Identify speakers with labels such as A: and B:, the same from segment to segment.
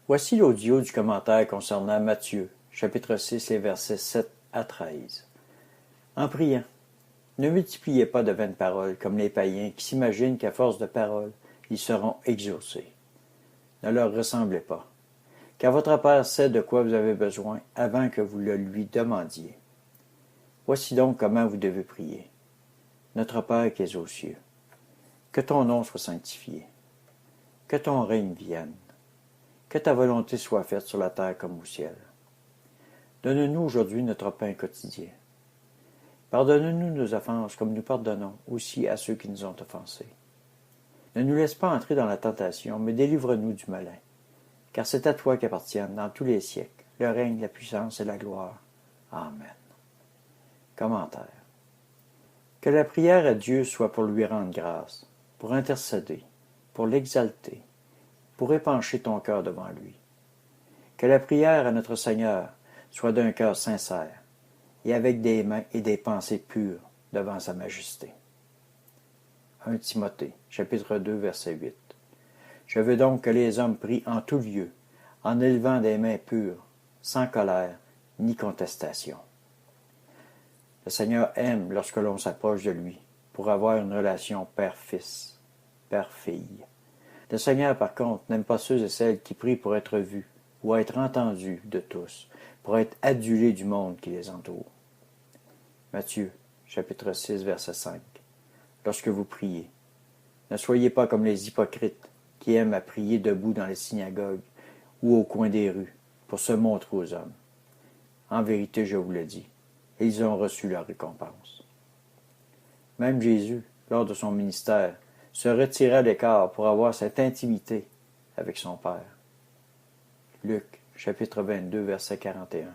A: Voici l'audio du commentaire concernant Matthieu, chapitre 6, les versets 7 à 13. En priant, ne multipliez pas de vaines paroles comme les païens qui s'imaginent qu'à force de paroles, ils seront exaucés. Ne leur ressemblez pas, car votre Père sait de quoi vous avez besoin avant que vous le lui demandiez. Voici donc comment vous devez prier. Notre Père qui es aux cieux, que ton nom soit sanctifié, que ton règne vienne, que ta volonté soit faite sur la terre comme au ciel. Donne-nous aujourd'hui notre pain quotidien. Pardonne-nous nos offenses comme nous pardonnons aussi à ceux qui nous ont offensés. Ne nous laisse pas entrer dans la tentation, mais délivre-nous du malin. Car c'est à toi qu'appartiennent dans tous les siècles le règne, la puissance et la gloire. Amen. Commentaire. Que la prière à Dieu soit pour lui rendre grâce, pour intercéder, pour l'exalter, pour épancher ton cœur devant lui. Que la prière à notre Seigneur soit d'un cœur sincère et avec des mains et des pensées pures devant sa majesté. 1 Timothée, chapitre 2, verset 8. Je veux donc que les hommes prient en tout lieu, en élevant des mains pures, sans colère ni contestation. Le Seigneur aime lorsque l'on s'approche de lui pour avoir une relation père-fils, père-fille. Le Seigneur, par contre, n'aime pas ceux et celles qui prient pour être vus ou être entendus de tous, pour être adulés du monde qui les entoure. Matthieu, chapitre 6, verset 5. Lorsque vous priez, ne soyez pas comme les hypocrites qui aiment à prier debout dans les synagogues ou au coin des rues pour se montrer aux hommes. En vérité, je vous le dis, ils ont reçu leur récompense. Même Jésus, lors de son ministère, se retira à l'écart pour avoir cette intimité avec son Père. Luc, chapitre 22, verset 41.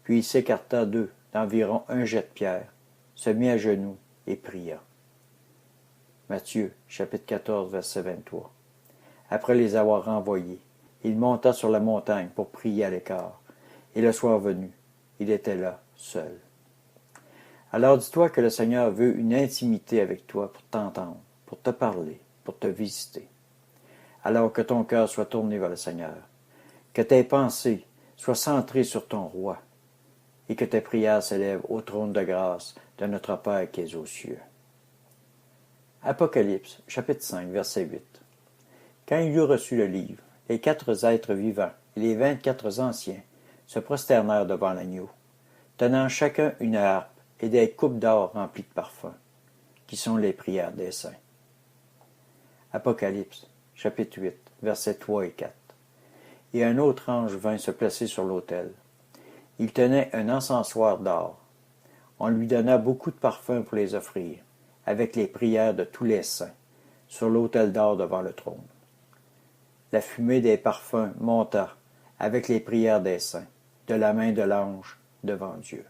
A: Puis il s'écarta d'eux d'environ un jet de pierre, se mit à genoux et pria. Matthieu, chapitre 14, verset 23. Après les avoir renvoyés, il monta sur la montagne pour prier à l'écart, et le soir venu, il était là, seul. Alors dis-toi que le Seigneur veut une intimité avec toi pour t'entendre, pour te parler, pour te visiter. Alors que ton cœur soit tourné vers le Seigneur, que tes pensées soient centrées sur ton roi, et que tes prières s'élèvent au trône de grâce de notre Père qui est aux cieux. Apocalypse, chapitre 5, verset 8. Quand il eut reçu le livre, les 4 êtres vivants et les 24 anciens se prosternèrent devant l'agneau, tenant chacun une harpe et des coupes d'or remplies de parfums, qui sont les prières des saints. Apocalypse, chapitre 8, versets 3 et 4. Et un autre ange vint se placer sur l'autel. Il tenait un encensoir d'or. On lui donna beaucoup de parfums pour les offrir, avec les prières de tous les saints, sur l'autel d'or devant le trône. La fumée des parfums monta, avec les prières des saints, de la main de l'ange devant Dieu.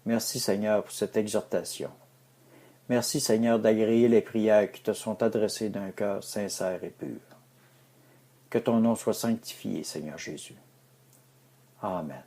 A: Merci Seigneur pour cette exhortation. Merci Seigneur d'agréer les prières qui te sont adressées d'un cœur sincère et pur. Que ton nom soit sanctifié, Seigneur Jésus. Amen.